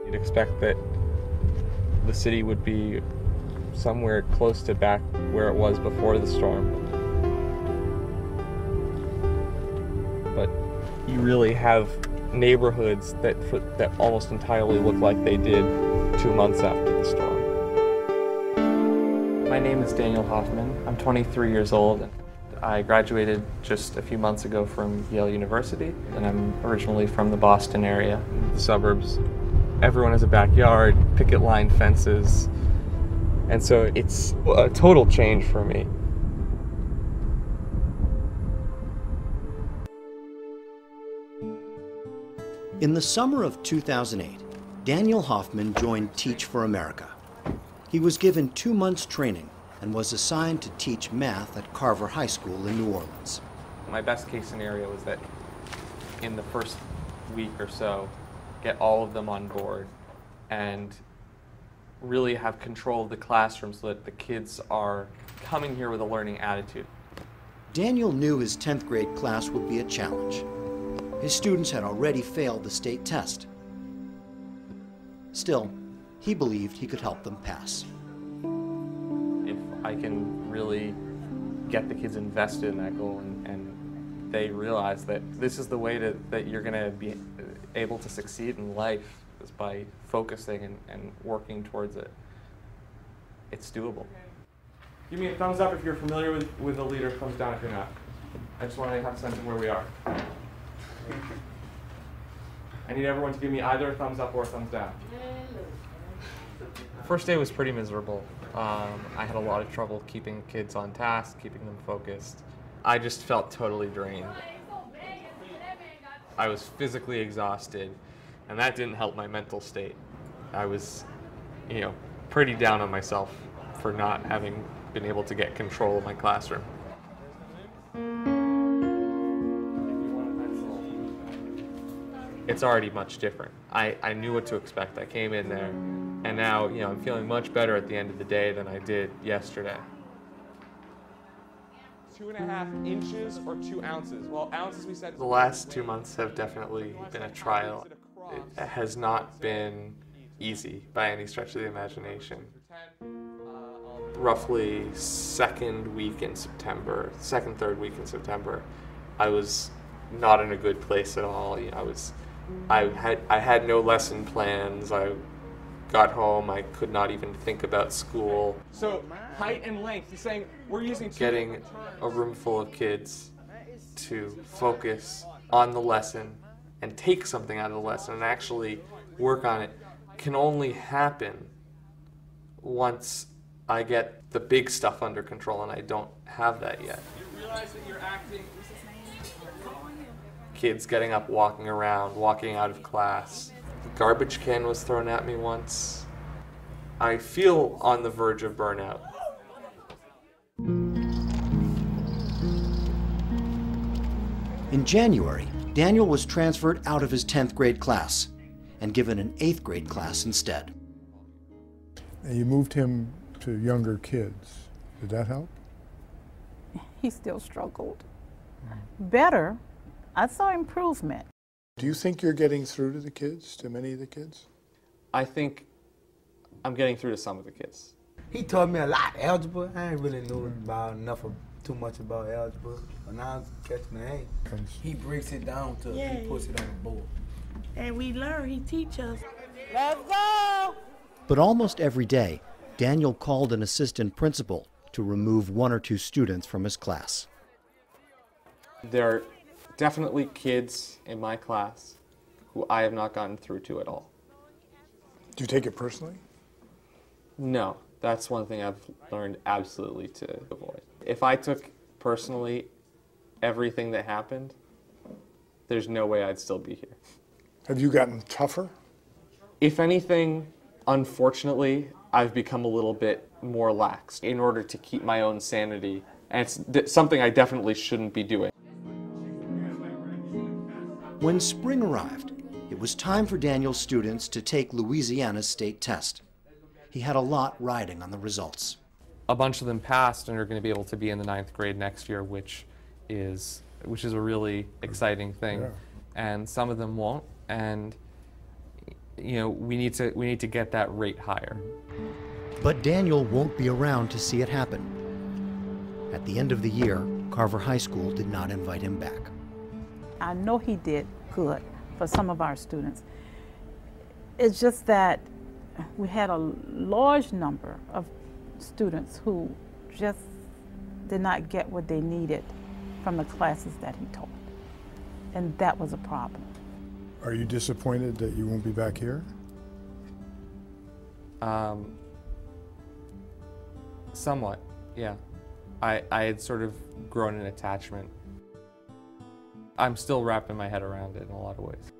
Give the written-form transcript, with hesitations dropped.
You'd expect that the city would be somewhere close to back where it was before the storm. But you really have neighborhoods that almost entirely look like they did 2 months after the storm. My name is Daniel Hoffman. I'm 23 years old. I graduated just a few months ago from Yale University, and I'm originally from the Boston area. The suburbs, everyone has a backyard, picket line fences, and so it's a total change for me. In the summer of 2008, Daniel Hoffman joined Teach for America. He was given 2 months training and was assigned to teach math at Carver High School in New Orleans. My best case scenario was that in the first week or so, get all of them on board and really have control of the classroom so that the kids are coming here with a learning attitude. Daniel knew his 10th grade class would be a challenge. His students had already failed the state test. Still, he believed he could help them pass. If I can really get the kids invested in that goal and they realize that this is the way that you're going to be able to succeed in life, is by focusing and working towards it, it's doable. Give me a thumbs up if you're familiar with the leader, thumbs down if you're not. I just want to have a sense of where we are. I need everyone to give me either a thumbs up or a thumbs down. The first day was pretty miserable. I had a lot of trouble keeping kids on task, keeping them focused. I just felt totally drained. I was physically exhausted, and that didn't help my mental state. I was, pretty down on myself for not having been able to get control of my classroom. It's already much different. I knew what to expect. I came in there, and now, I'm feeling much better at the end of the day than I did yesterday. 2.5 inches or 2 ounces? Well, ounces we said. The last 2 months have definitely been a trial. It has not been easy by any stretch of the imagination. Roughly second, third week in September, I was not in a good place at all. I had no lesson plans. I got home, I could not even think about school. So height and length, you're saying we're using getting a room full of kids to focus on the lesson and take something out of the lesson and actually work on it can only happen once I get the big stuff under control, and I don't have that yet. You realize that you're acting. Kids getting up, walking around, walking out of class. The garbage can was thrown at me once. I feel on the verge of burnout. In January, Daniel was transferred out of his 10th grade class and given an 8th grade class instead. You moved him to younger kids. Did that help? He still struggled. Better. I saw improvement. Do you think you're getting through to the kids, to many of the kids? I think I'm getting through to some of the kids. He taught me a lot of algebra. I ain't really know too much about algebra. But now I'm catching the hang. He breaks it down to he puts it on the board. And we learn, he teaches us. Let's go! But almost every day, Daniel called an assistant principal to remove 1 or 2 students from his class. There are definitely kids in my class who I have not gotten through to at all. Do you take it personally? No, that's one thing I've learned absolutely to avoid. If I took personally everything that happened, there's no way I'd still be here. Have you gotten tougher? If anything, unfortunately, I've become a little bit more lax in order to keep my own sanity, and it's something I definitely shouldn't be doing. When spring arrived, it was time for Daniel's students to take Louisiana's state test. He had a lot riding on the results. A bunch of them passed and are going to be able to be in the 9th grade next year, which is a really exciting thing. Yeah. And some of them won't, and You know, we need to get that rate higher. But Daniel won't be around to see it happen. At the end of the year, Carver High School did not invite him back. I know he did good for some of our students. It's just that we had a large number of students who just did not get what they needed from the classes that he taught. And that was a problem. Are you disappointed that you won't be back here? Somewhat, yeah. I had sort of grown an attachment. I'm still wrapping my head around it in a lot of ways.